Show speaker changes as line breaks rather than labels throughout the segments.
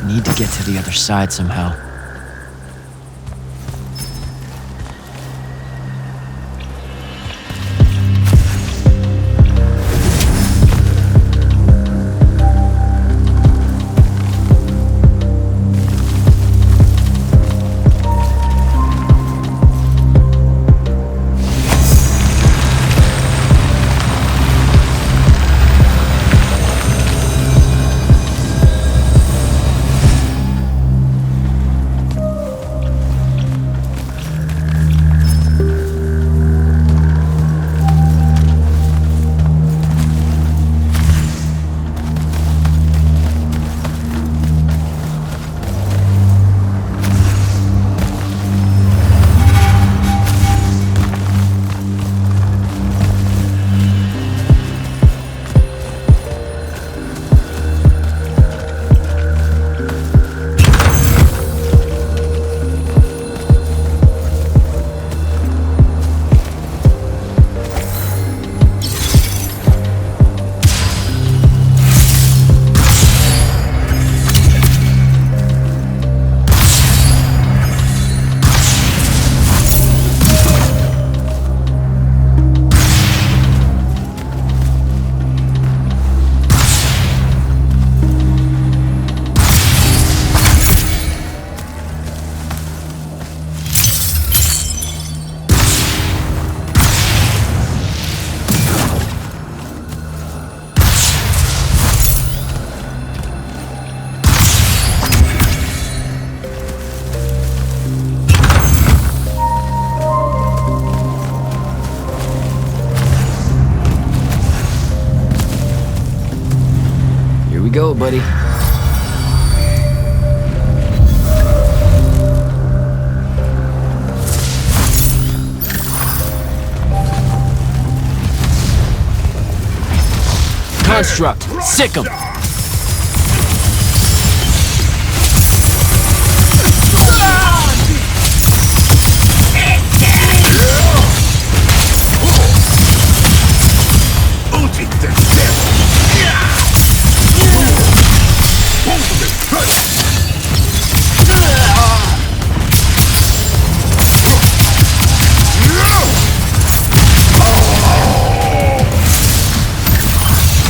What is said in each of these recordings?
need to get to the other side somehow. Go, buddy. Construct, sick 'em.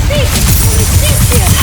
Hey, let me see here.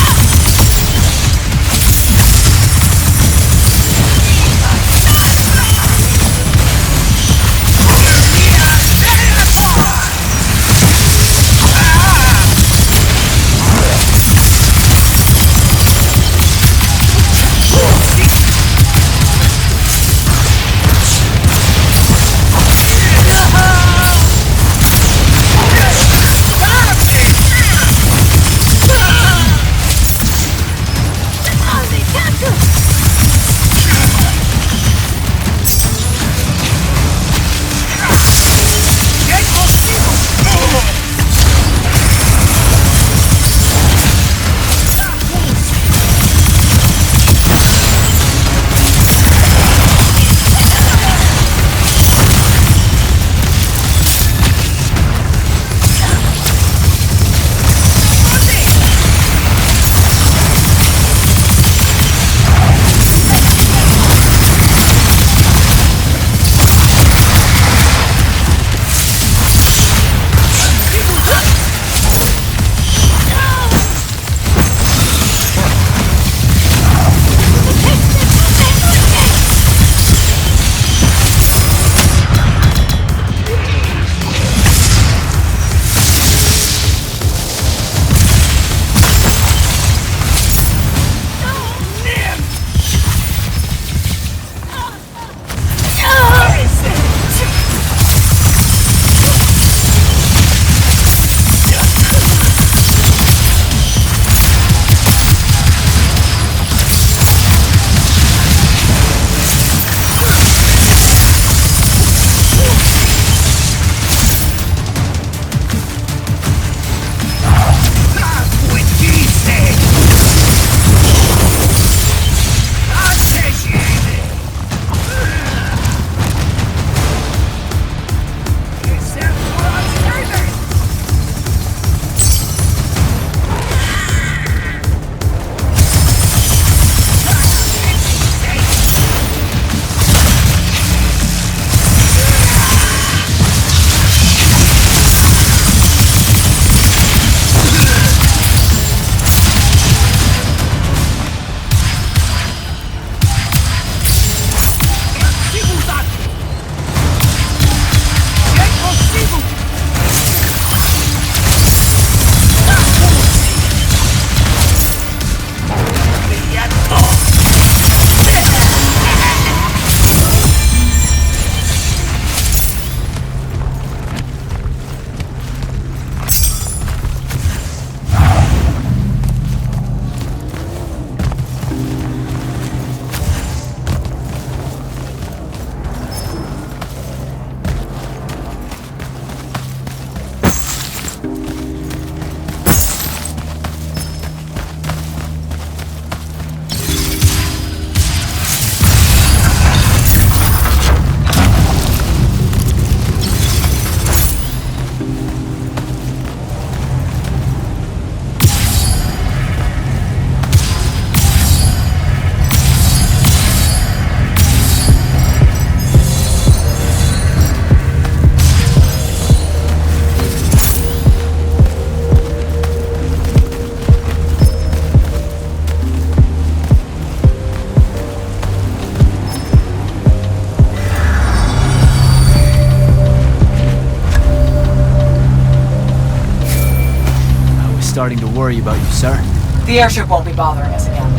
starting to worry about you, sir.
The airship won't be bothering us again.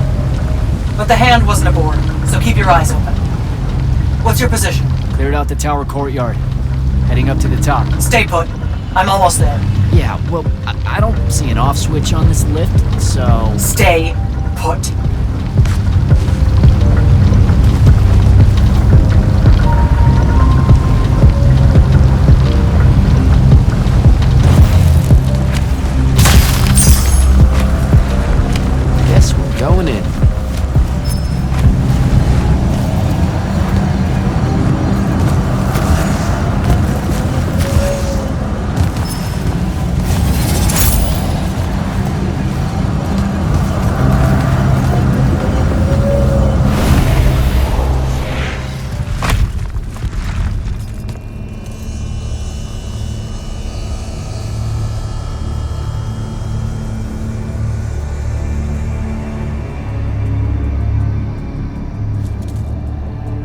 But the hand wasn't aboard, so keep your eyes open. What's your position?
Cleared out the tower courtyard. Heading up to the top.
Stay put. I'm almost there.
Yeah, well, I don't see an off switch on this lift, so...
Stay put.
Guess we're going in.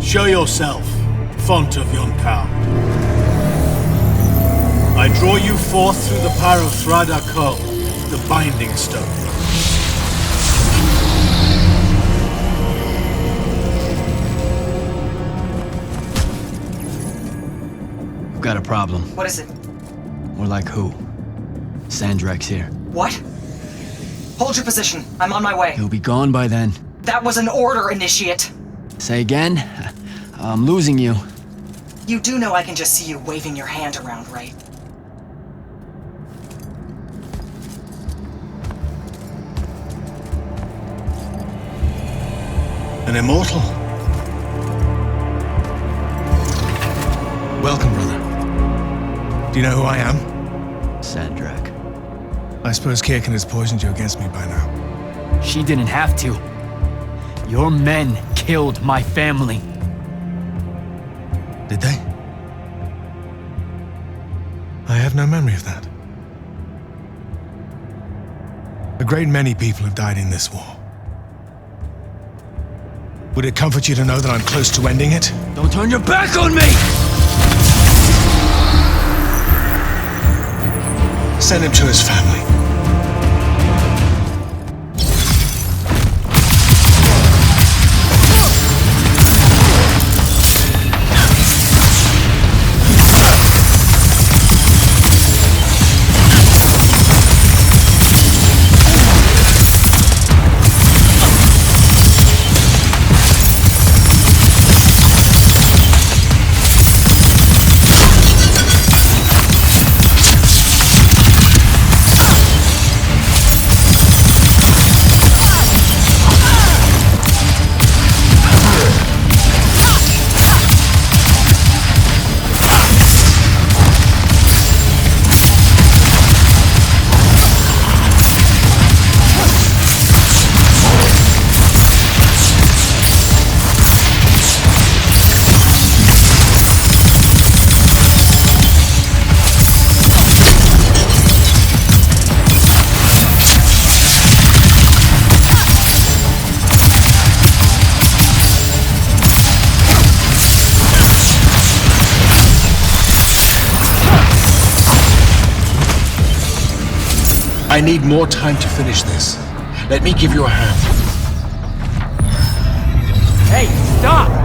Show yourself, font of yon cow. I draw you forth through the power of Thrada Ko, the Binding Stone.
We've got a problem.
What is it?
More like who? Sandrek's here.
What? Hold your position. I'm on my way.
He'll be gone by then.
That was an order, Initiate.
Say again? I'm losing you.
You do know I can just see you waving your hand around, right?
An immortal?
Welcome, brother. Do you know who I am?
Sandrek.
I suppose Kirkin has poisoned you against me by now.
She didn't have to. Your men killed my family.
Did they? I have no memory of that. A great many people have died in this war. Would it comfort you to know that I'm close to ending it?
Don't turn your back on me!
Send him to his family. I need more time to finish this. Let me give you a hand.
Hey, stop!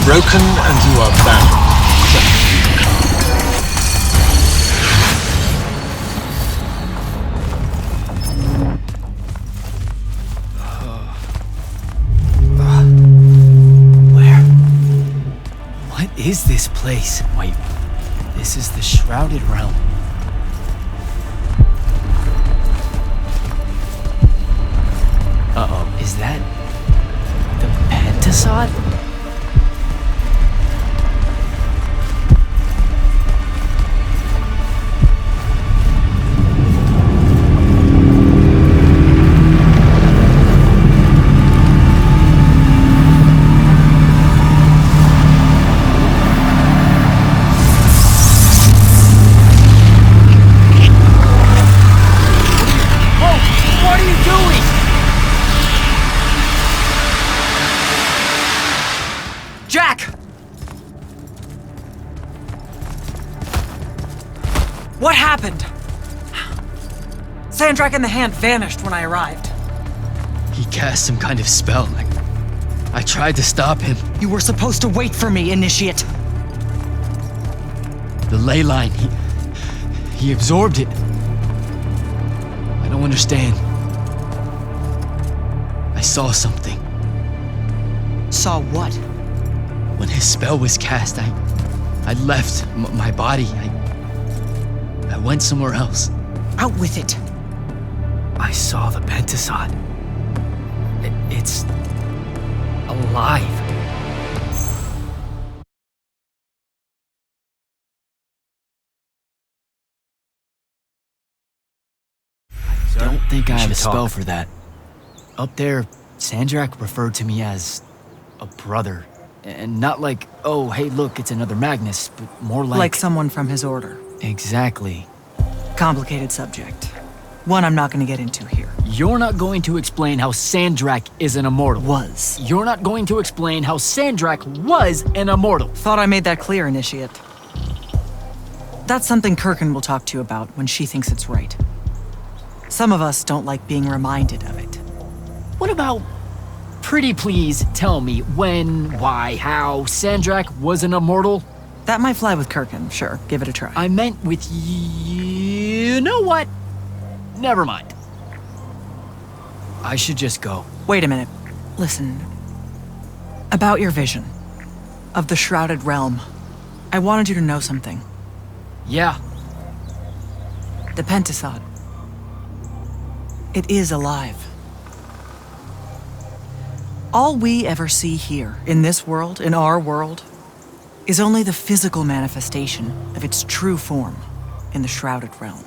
broken and you are bound.
Where? What is this place? Wait, this is the Shrouded Realm. Uh-oh, is that the Pentasod? What are you doing?
Jack! What happened? Sandrak and the Hand vanished when I arrived.
He cast some kind of spell. I tried to stop him.
You were supposed to wait for me, Initiate.
The ley line, he absorbed it. I don't understand. I saw something.
Saw what?
When his spell was cast, I left my body. I went somewhere else.
Out with it.
I saw the Pentasod. It's alive. I don't think I have a spell for that. Up there, Sandrak referred to me as a brother. And not like, oh, hey, look, it's another Magnus, but more like...
Like someone from his order.
Exactly.
Complicated subject. One I'm not going to get into here.
You're not going to explain how Sandrak is an immortal.
Was.
You're not going to explain how Sandrak was an immortal.
Thought I made that clear, Initiate. That's something Kirkin will talk to you about when she thinks it's right. Some of us don't like being reminded of it.
What about... Pretty please tell me when, why, how Sandrak was an immortal?
That might fly with Kirkin, sure. Give it a try.
I meant with you know what? Never mind. I should just go.
Wait a minute. Listen. About your vision of the Shrouded Realm, I wanted you to know something.
Yeah.
The Pentasod. It is alive. All we ever see here, in this world, in our world, is only the physical manifestation of its true form in the Shrouded Realm.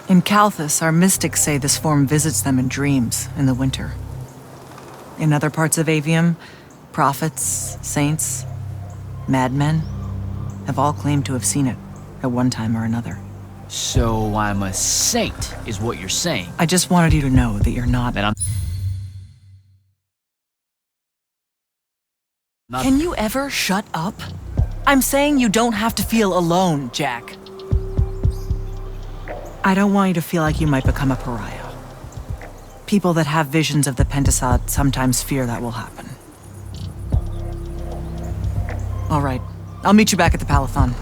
In Kalthus, our mystics say this form visits them in dreams in the winter. In other parts of Aveum, prophets, saints, madmen have all claimed to have seen it at one time or another.
So I'm a saint, is what you're saying.
I just wanted you to know that you're not.
That I'm not...
Can you ever shut up? I'm saying you don't have to feel alone, Jack. I don't want you to feel like you might become a pariah. People that have visions of the Pentasod sometimes fear that will happen. All right, I'll meet you back at the Palathon.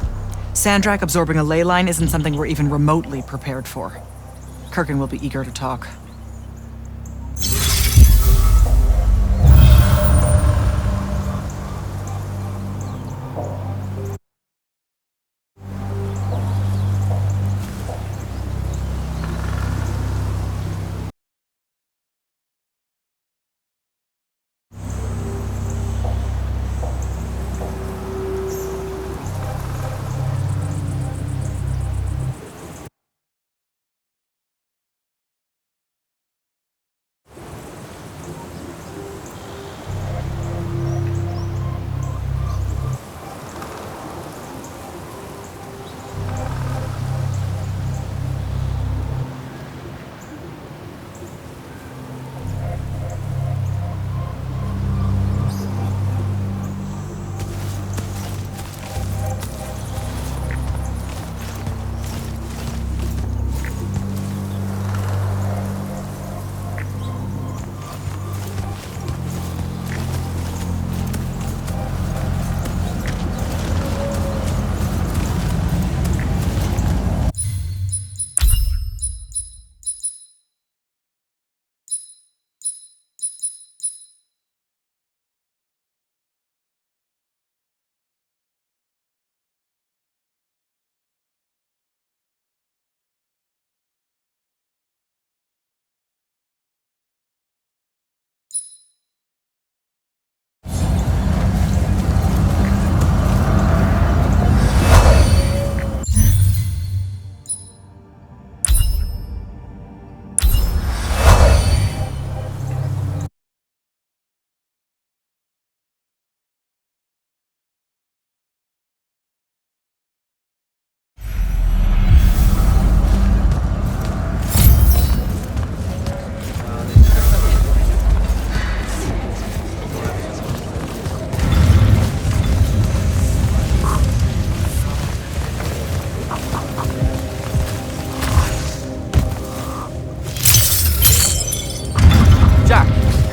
Sandrak absorbing a ley line isn't something we're even remotely prepared for. Kirkin will be eager to talk.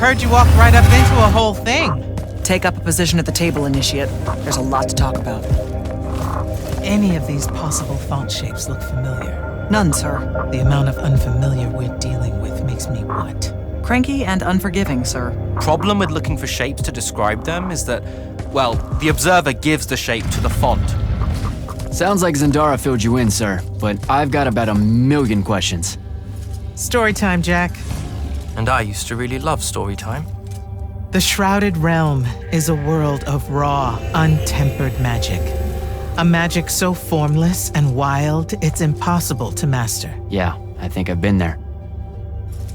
heard you walk right up into a whole thing.
Take up a position at the table, Initiate. There's a lot to talk about.
Any of these possible font shapes look familiar.
None, sir.
The amount of unfamiliar we're dealing with makes me what?
Cranky and unforgiving, sir.
Problem with looking for shapes to describe them is that, well, the observer gives the shape to the font.
Sounds like Zendara filled you in, sir, but I've got about 1,000,000 questions.
Story time, Jack.
And I used to really love story time.
The Shrouded Realm is a world of raw, untempered magic. A magic so formless and wild, it's impossible to master.
Yeah, I think I've been there.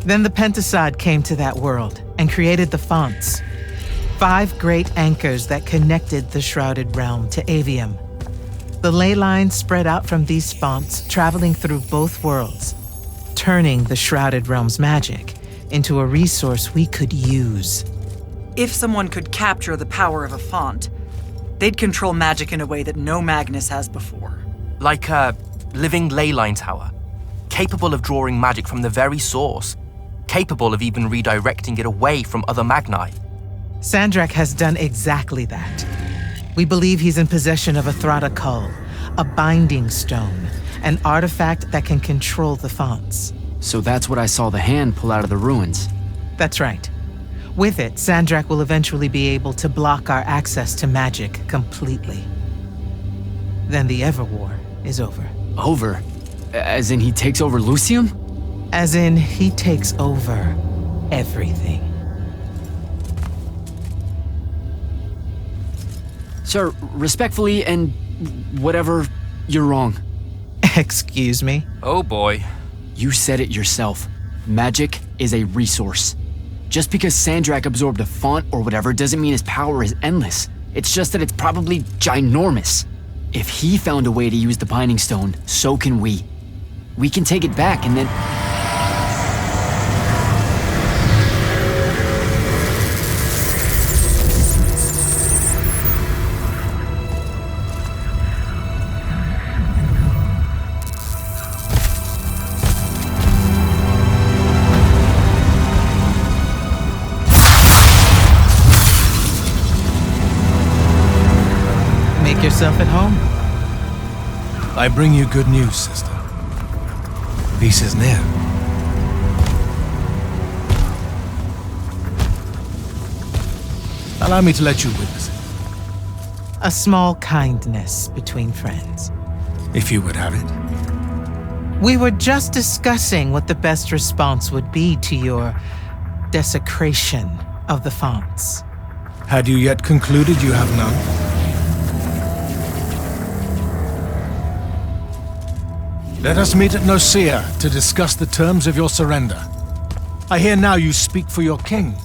Then the Pentasod came to that world and created the fonts. 5 great anchors that connected the Shrouded Realm to Aveum. The ley lines spread out from these fonts, traveling through both worlds, turning the Shrouded Realm's magic into a resource we could use.
If someone could capture the power of a font, they'd control magic in a way that no Magnus has before.
Like a living ley line tower, capable of drawing magic from the very source, capable of even redirecting it away from other Magni.
Sandrak has done exactly that. We believe he's in possession of a Thrada Cull, a binding stone, an artifact that can control the fonts.
So that's what I saw the hand pull out of the ruins.
That's right. With it, Sandrak will eventually be able to block our access to magic completely. Then the Everwar is over.
Over? As in he takes over Lucium?
As in, he takes over everything.
Sir, respectfully and whatever, you're wrong.
Excuse me?
Oh boy.
You said it yourself. Magic is a resource. Just because Sandrak absorbed a font or whatever doesn't mean his power is endless. It's just that it's probably ginormous. If he found a way to use the Binding Stone, so can we. We can take it back and then...
Make yourself at home.
I bring you good news, sister. Peace is near. Allow me to let you witness it,
A small kindness between friends.
if you would have it.
We were just discussing what the best response would be to your desecration of the fonts.
Had you yet concluded you have none? Let us meet at Nicaea to discuss the terms of your surrender. I hear now you speak for your king.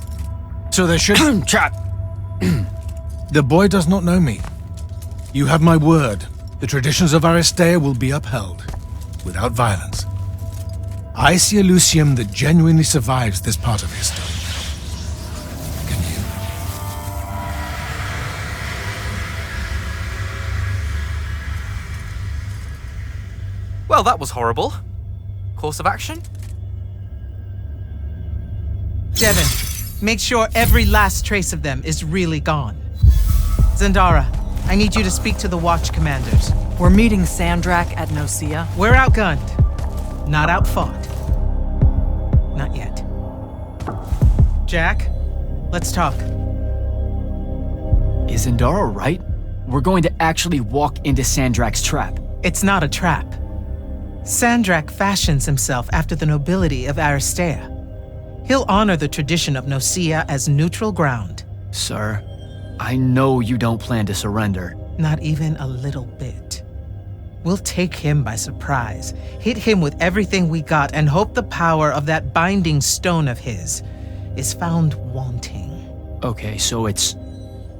So there should...
Trap!
The boy does not know me. You have my word. The traditions of Aristea will be upheld, without violence. I see a Lucium that genuinely survives this part of history. Can you?
Well, that was horrible. Course of action?
Devin, make sure every last trace of them is really gone. Zendara, I need you to speak to the Watch commanders.
We're meeting Sandrak at Nicaea.
We're outgunned, not outfought. Not yet. Jack, let's talk.
Is Zendara right? We're going to actually walk into Sandrak's trap.
It's not a trap. Sandrak fashions himself after the nobility of Aristea. He'll honor the tradition of Nicaea as neutral ground.
Sir, I know you don't plan to surrender.
Not even a little bit. We'll take him by surprise, hit him with everything we got, and hope the power of that binding stone of his is found wanting.
Okay, so it's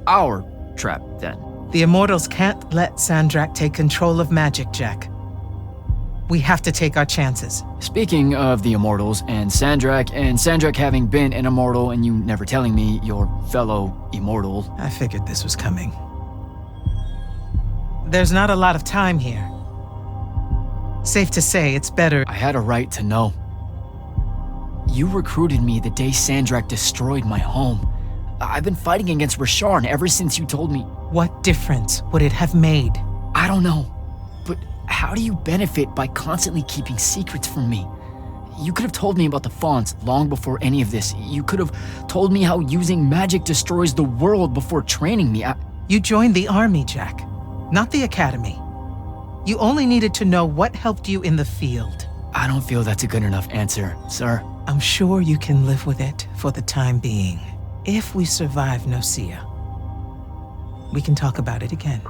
our trap then.
The Immortals can't let Sandrak take control of magic, Jack. We have to take our chances.
Speaking of the Immortals and Sandrak having been an Immortal and you never telling me your fellow Immortal.
I figured this was coming. There's not a lot of time here. Safe to say, it's better.
I had a right to know. You recruited me the day Sandrak destroyed my home. I've been fighting against Rasharn ever since you told me.
What difference would it have made?
I don't know, but how do you benefit by constantly keeping secrets from me? You could have told me about the Fonts long before any of this. You could have told me how using magic destroys the world before training me.
You joined the army, Jack, not the academy. You only needed to know what helped you in the field.
I don't feel that's a good enough answer, sir.
I'm sure you can live with it for the time being. If we survive Nocia, we can talk about it again.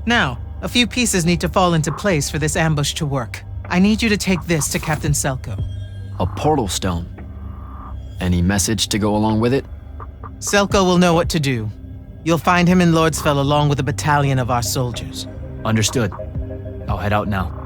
Now, a few pieces need to fall into place for this ambush to work. I need you to take this to Captain Selko.
A portal stone. Any message to go along with it?
Selko will know what to do. You'll find him in Lordsfell along with a battalion of our soldiers.
Understood. I'll head out now.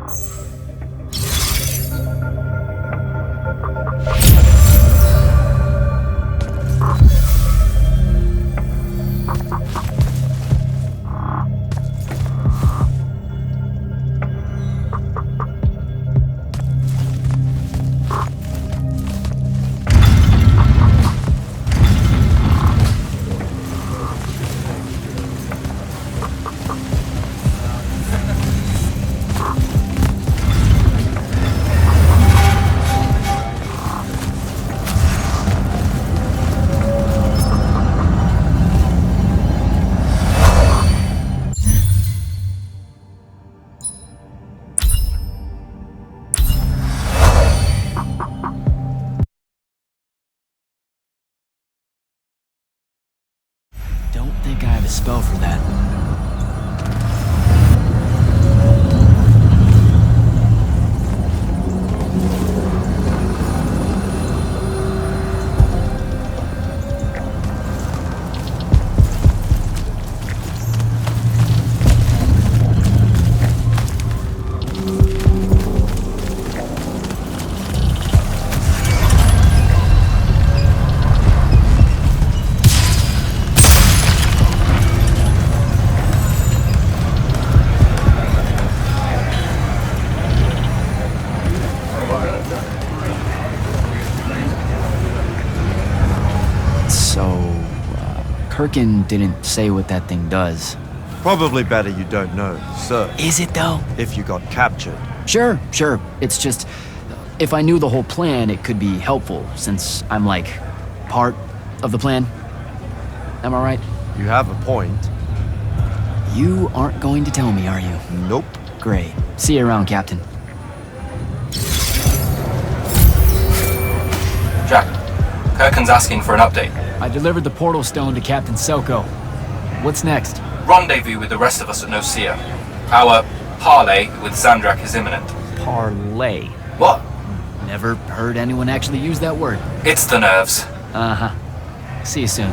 Don't think I have a spell for that. Kirkin didn't say what that thing does.
Probably better you don't know, sir.
Is it though?
If you got captured.
Sure. It's just, if I knew the whole plan, it could be helpful, since I'm like, part of the plan. Am I right?
You have a point.
You aren't going to tell me, are you?
Nope.
Great. See you around, Captain.
Jack, Kirkin's asking for an update.
I delivered the portal stone to Captain Selko. What's next?
Rendezvous with the rest of us at Nocia. Our parley with Sandrak is imminent.
Parlay.
What?
Never heard anyone actually use that word.
It's the nerves.
Uh-huh. See you soon.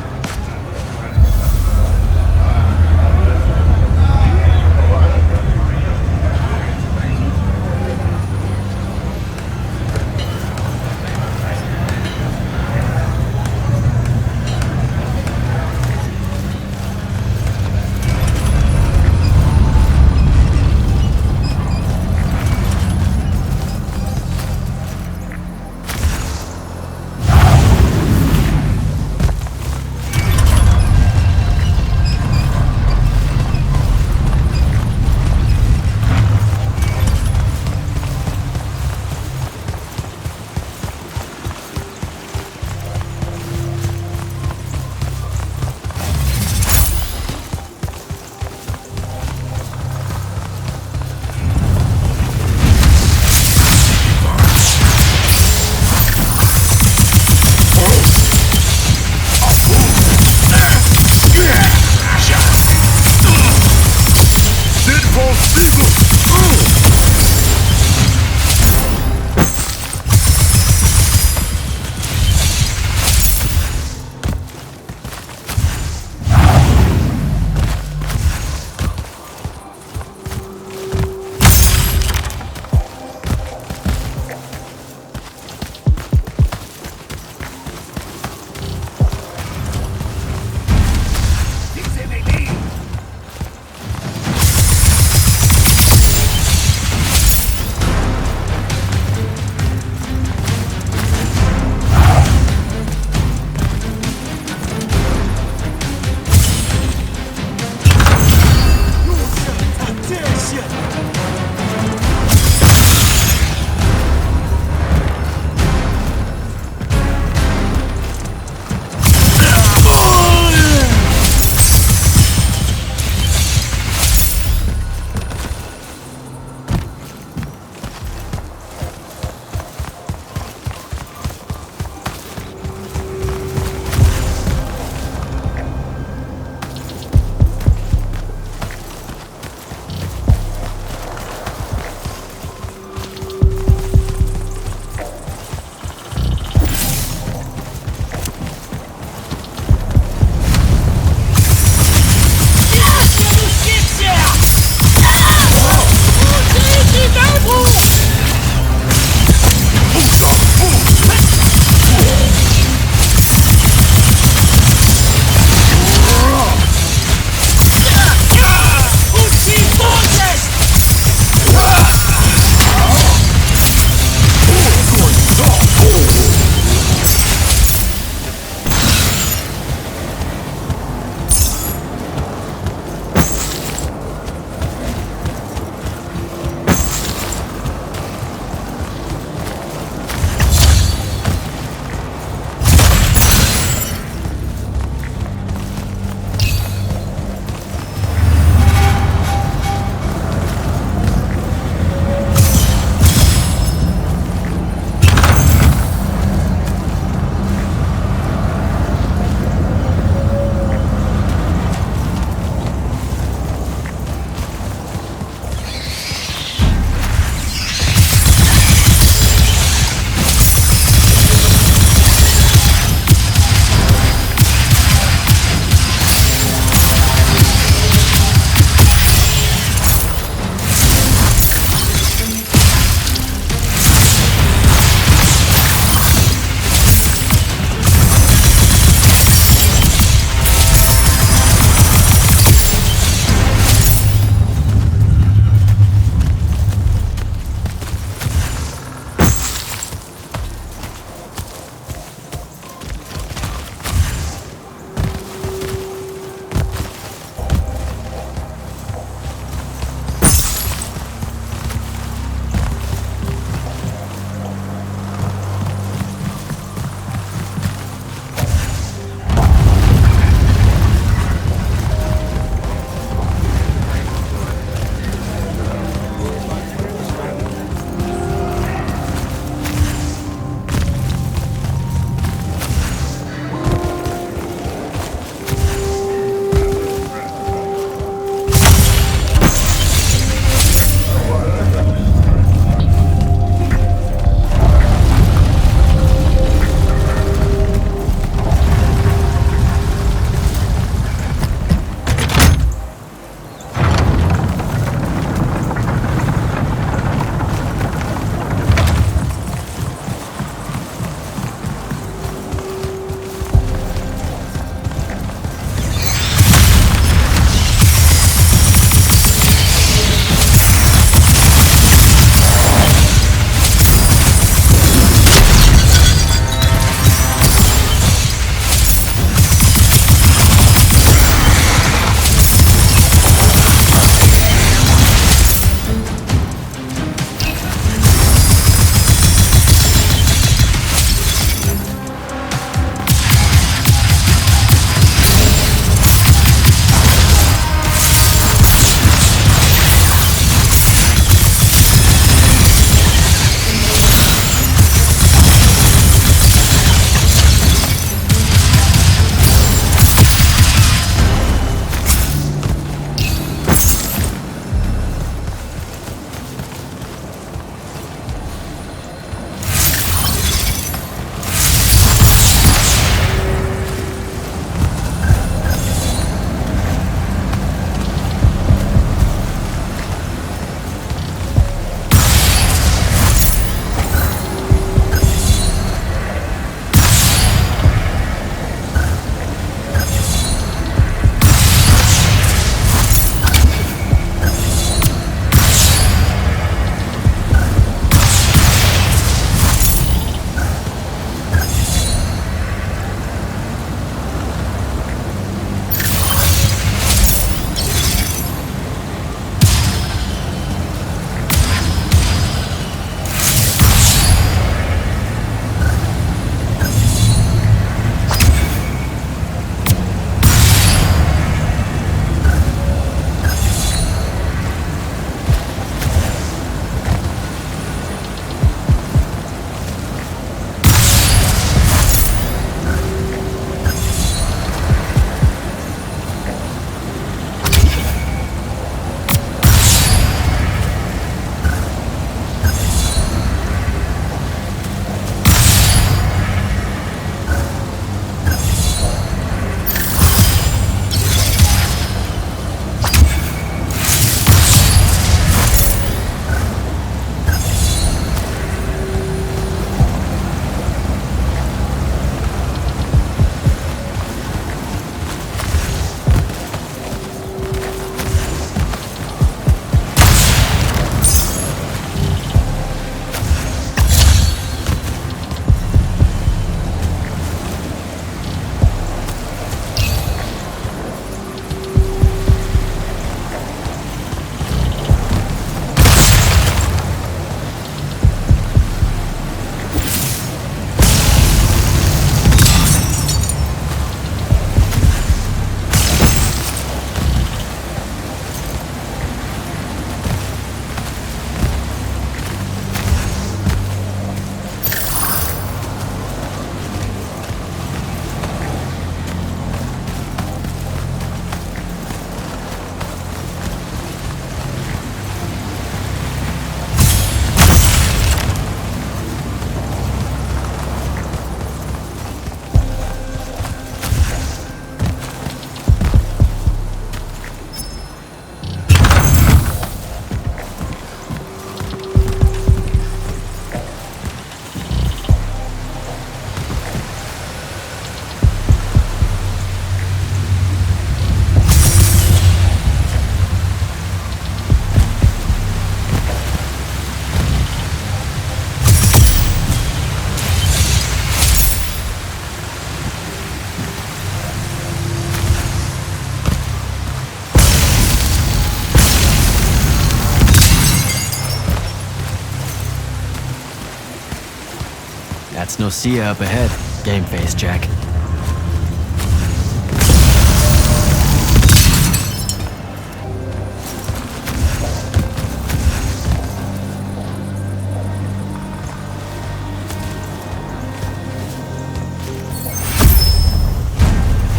That's Nocia up ahead. Game face, Jack.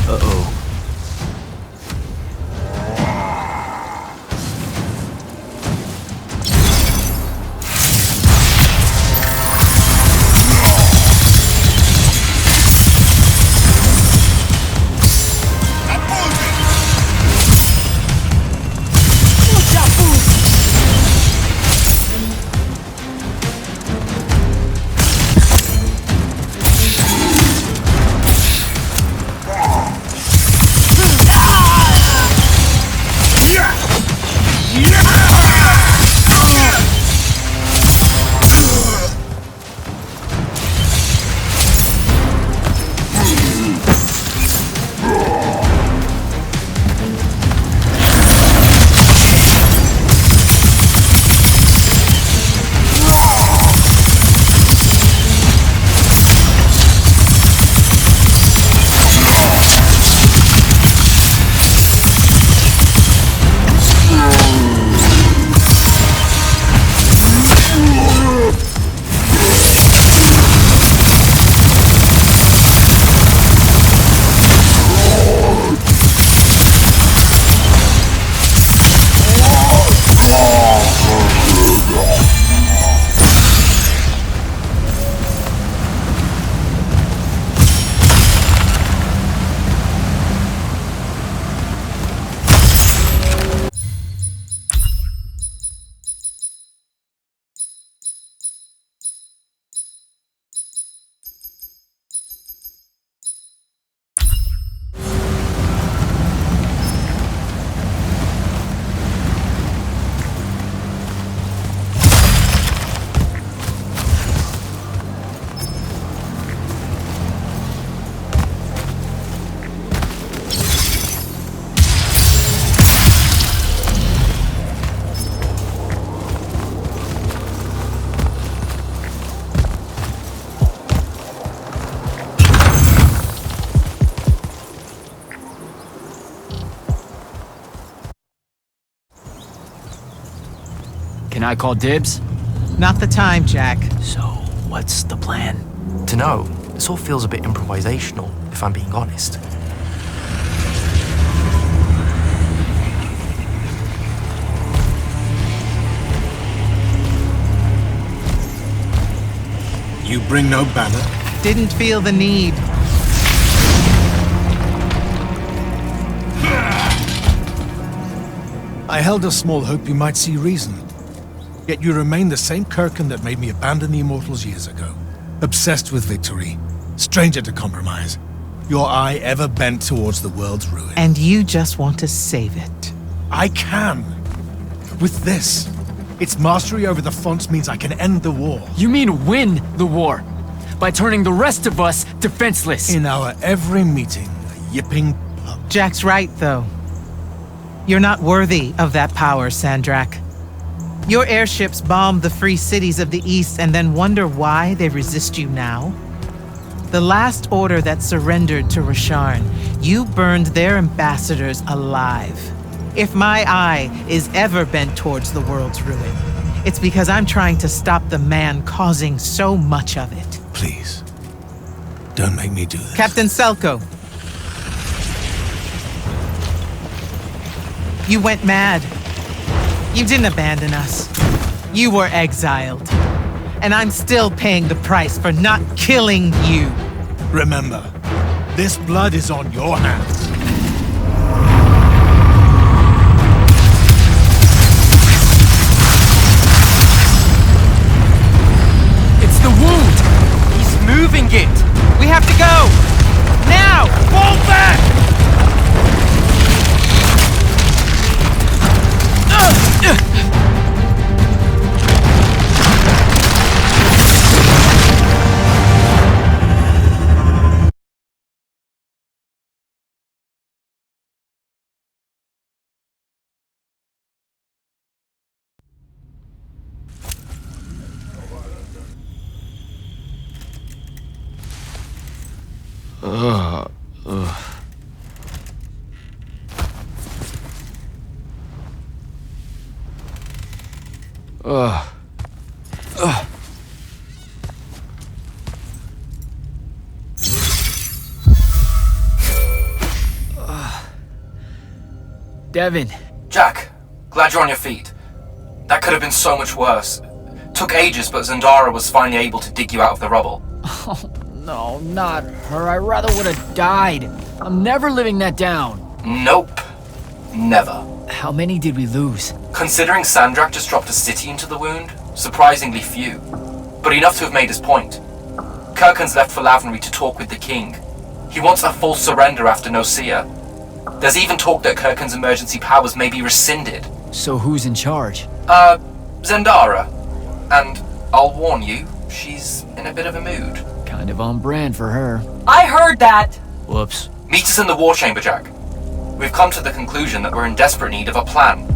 Uh-oh. Can I call dibs?
Not the time, Jack.
So, what's the plan?
To know, this all feels a bit improvisational, if I'm being honest.
You bring no banner?
Didn't feel the need.
I held a small hope you might see reason. Yet you remain the same Kirkin that made me abandon the Immortals years ago. Obsessed with victory, stranger to compromise. Your eye ever bent towards the world's ruin.
And you just want to save it.
I can. With this. Its mastery over the fonts means I can end the war.
You mean win the war? By turning the rest of us defenseless?
In our every meeting, a yipping pub.
Jack's right, though. You're not worthy of that power, Sandrak. Your airships bomb the free cities of the East and then wonder why they resist you now? The last order that surrendered to Rasharn, you burned their ambassadors alive. If my eye is ever bent towards the world's ruin, it's because I'm trying to stop the man causing so much of it.
Please, don't make me do this.
Captain Selko. You went mad. You didn't abandon us. You were exiled. And I'm still paying the price for not killing you.
Remember, this blood is on your hands.
It's the wound!
He's moving it!
We have to go! Now! Fall back!
Devin.
Jack, glad you're on your feet. That could have been so much worse. Took ages, but Zendara was finally able to dig you out of the rubble.
Oh, no, not her. I rather would have died. I'm never living that down.
Nope. Never.
How many did we lose?
Considering Sandrak just dropped a city into the wound, surprisingly few. But enough to have made his point. Kirkhan's left for Lavenry to talk with the king. He wants a full surrender after Nocia. There's even talk that Kirkhan's emergency powers may be rescinded.
So who's in charge?
Zendara. And I'll warn you, she's in a bit of a mood.
Kind of on brand for her.
I heard that!
Whoops.
Meet us in the war chamber, Jack. We've come to the conclusion that we're in desperate need of a plan.